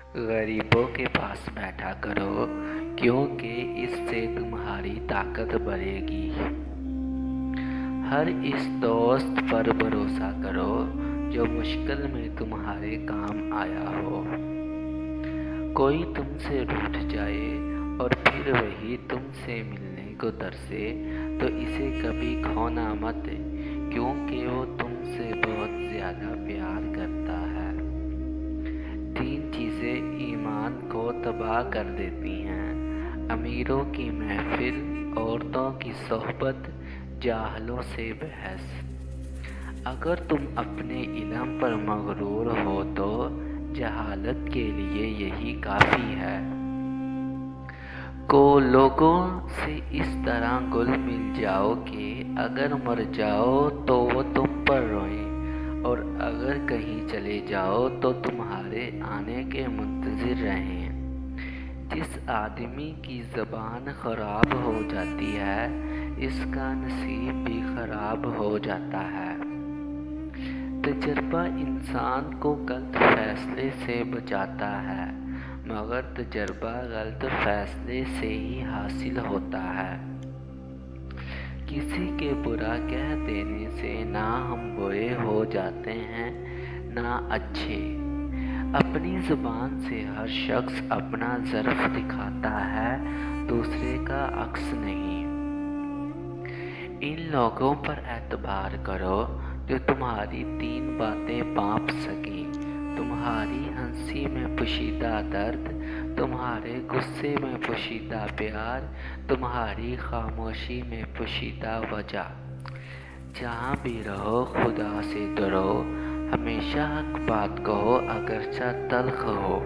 غریبوں کے پاس بیٹھا کرو، کیونکہ اس سے تمہاری طاقت بڑھے گی۔ ہر اس دوست پر بھروسہ کرو جو مشکل میں تمہارے کام آیا ہو۔ کوئی تم سے روٹھ جائے اور پھر وہی تم سے ملنے کو ترسے تو اسے کبھی کھونا مت، کیونکہ وہ تم سے بہت زیادہ پیار کرتا ہے۔ 3 چیزیں ایمان کو تباہ کر دیتی ہیں: امیروں کی محفل، عورتوں کی صحبت، جاہلوں سے بحث۔ اگر تم اپنے علم پر مغرور ہو تو جہالت کے لیے یہی کافی ہے۔ لوگوں سے اس طرح گل مل جاؤ کہ اگر مر جاؤ تو وہ تم پر روئیں، اور اگر کہیں چلے جاؤ تو تمہارے آنے کے منتظر رہیں۔ جس آدمی کی زبان خراب ہو جاتی ہے، اس کا نصیب بھی خراب ہو جاتا ہے۔ تجربہ انسان کو غلط فیصلے سے بچاتا ہے، مگر تجربہ غلط فیصلے سے ہی حاصل ہوتا ہے۔ کسی کے برا کہہ دینے سے نہ ہم برے ہو جاتے ہیں نہ اچھے۔ اپنی زبان سے ہر شخص اپنا ظرف دکھاتا ہے، دوسرے کا عکس نہیں۔ ان لوگوں پر اعتبار کرو جو تمہاری 3 باتیں بانپ سکیں: تمہاری ہنسی میں پوشیدہ درد، تمہارے غصے میں پوشیدہ پیار، تمہاری خاموشی میں پوشیدہ وجہ۔ جہاں بھی رہو خدا سے ڈرو، ہمیشہ حق بات کہو اگرچہ تلخ ہو۔